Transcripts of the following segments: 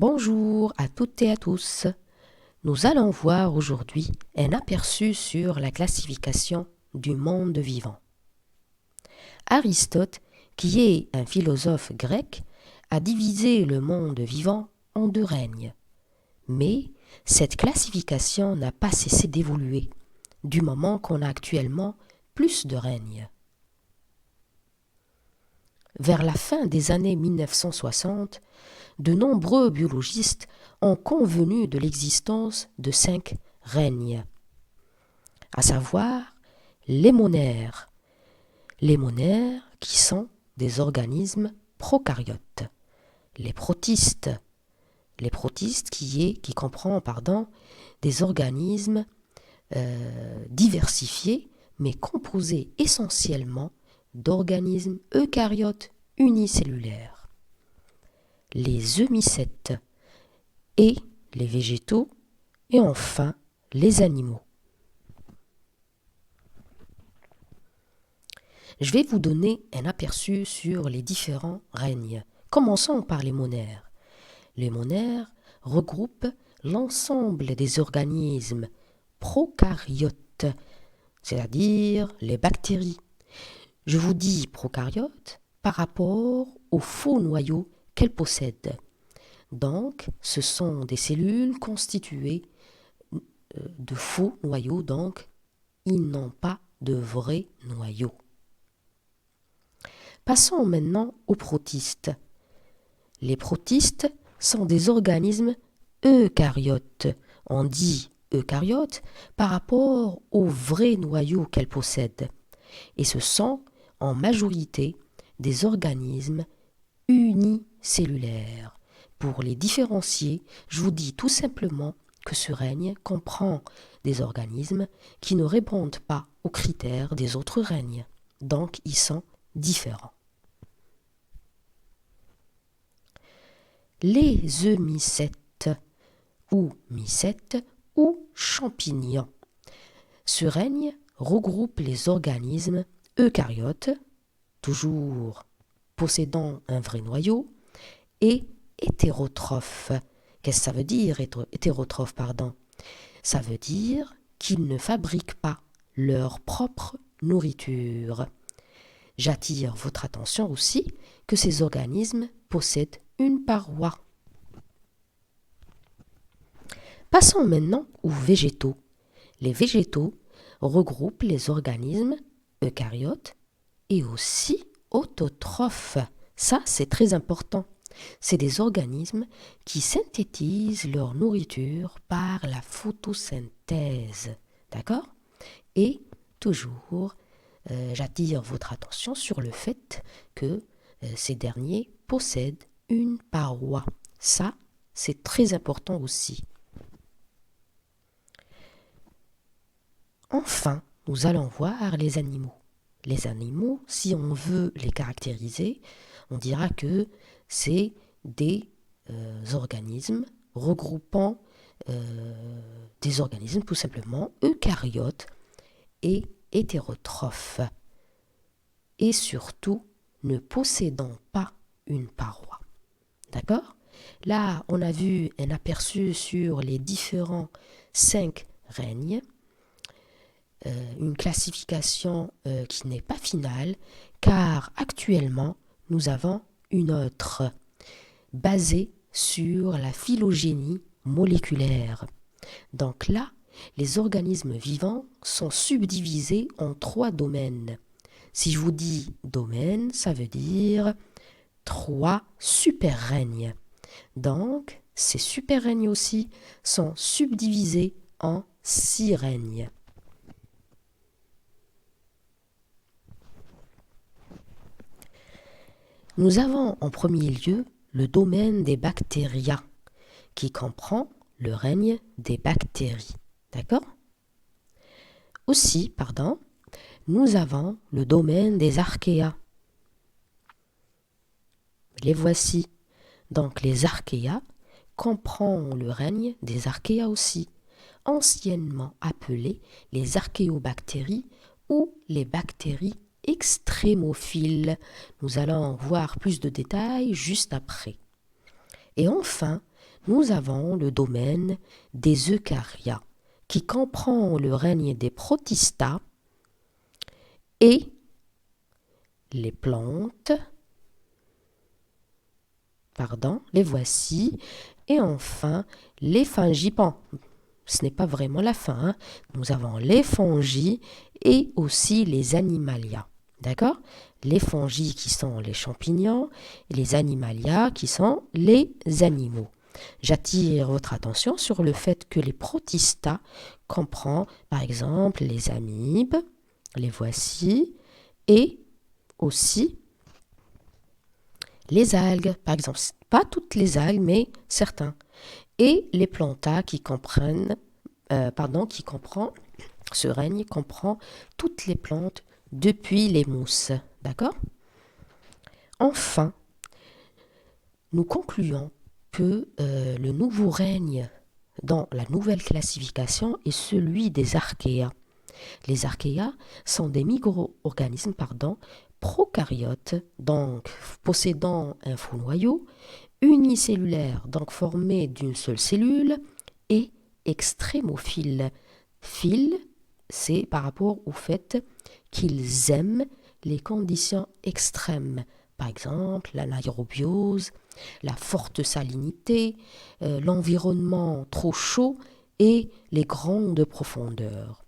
Bonjour à toutes et à tous. Nous allons voir aujourd'hui un aperçu sur la classification du monde vivant. Aristote, qui est un philosophe grec, a divisé le monde vivant en deux règnes. Mais cette classification n'a pas cessé d'évoluer, du moment qu'on a actuellement plus de règnes. Vers la fin des années 1960, de nombreux biologistes ont convenu de l'existence de 5 règnes, à savoir les monaires. Les monaires qui sont des organismes prokaryotes. Les protistes qui comprend des organismes diversifiés mais composés essentiellement d'organismes eucaryotes unicellulaires. Les eumycètes et les végétaux et enfin les animaux. Je vais vous donner un aperçu sur les différents règnes. Commençons par les monaires. Les monaires regroupent l'ensemble des organismes prokaryotes, c'est-à-dire les bactéries. Je vous dis prokaryotes par rapport au faux noyau qu'elles possèdent. Donc, ce sont des cellules constituées de faux noyaux, donc ils n'ont pas de vrai noyau. Passons maintenant aux protistes. Les protistes sont des organismes eucaryotes. On dit eucaryotes par rapport au vrai noyau qu'elles possèdent. Et ce sont en majorité des organismes unicellulaires. Pour les différencier, je vous dis tout simplement que ce règne comprend des organismes qui ne répondent pas aux critères des autres règnes. Donc, ils sont différents. Les eumycètes ou mycètes ou champignons. Ce règne regroupe les organismes eucaryotes, toujours possédant un vrai noyau, et hétérotrophes. Qu'est-ce que ça veut dire, hétérotrophes, Ça veut dire qu'ils ne fabriquent pas leur propre nourriture. J'attire votre attention aussi que ces organismes possèdent une paroi. Passons maintenant aux végétaux. Les végétaux regroupent les organismes eucaryotes et aussi autotrophes. Ça, c'est très important. C'est des organismes qui synthétisent leur nourriture par la photosynthèse. D'accord? Et toujours, j'attire votre attention sur le fait que ces derniers possèdent une paroi. Ça, c'est très important aussi. Enfin, nous allons voir les animaux. Les animaux, si on veut les caractériser, on dira que c'est des organismes regroupant des organismes tout simplement eucaryotes et hétérotrophes et surtout ne possédant pas une paroi. D'accord? Là, on a vu un aperçu sur les différents 5 règnes, une classification qui n'est pas finale, car actuellement, nous avons une autre, basée sur la phylogénie moléculaire. Donc là, les organismes vivants sont subdivisés en 3 domaines. Si je vous dis domaine, ça veut dire 3 super-règnes. Donc, ces super-règnes aussi sont subdivisés en 6 règnes. Nous avons en premier lieu le domaine des bactéria, qui comprend le règne des bactéries. D'accord? Aussi, nous avons le domaine des archéas. Les voici. Donc les archéas comprend le règne des archéas aussi, anciennement appelés les archéobactéries ou les bactéries extrémophiles. Nous allons voir plus de détails juste après. Et enfin, nous avons le domaine des eucaryotes, qui comprend le règne des protistas et les plantes, les voici, et enfin les fungi. Bon, ce n'est pas vraiment la fin, hein. Nous avons les fongies et aussi les animalia. D'accord? Les fongies qui sont les champignons et les animalia qui sont les animaux. J'attire votre attention sur le fait que les protistas comprennent par exemple les amibes, les voici, et aussi les algues, par exemple, pas toutes les algues, mais certains. Et les plantas qui comprennent, qui comprend, ce règne comprend toutes les plantes depuis les mousses. D'accord? Enfin, nous concluons que le nouveau règne dans la nouvelle classification est celui des archéas. Les archéas sont des micro-organismes, prokaryotes, donc possédant un faux noyau, unicellulaires, donc formés d'une seule cellule, et extrémophiles. Phile, c'est par rapport au fait qu'ils aiment les conditions extrêmes, par exemple l'anaérobiose, la forte salinité, l'environnement trop chaud et les grandes profondeurs.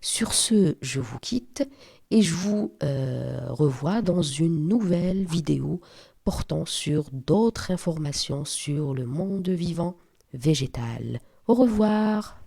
Sur ce, je vous quitte et je vous revois dans une nouvelle vidéo portant sur d'autres informations sur le monde vivant végétal. Au revoir.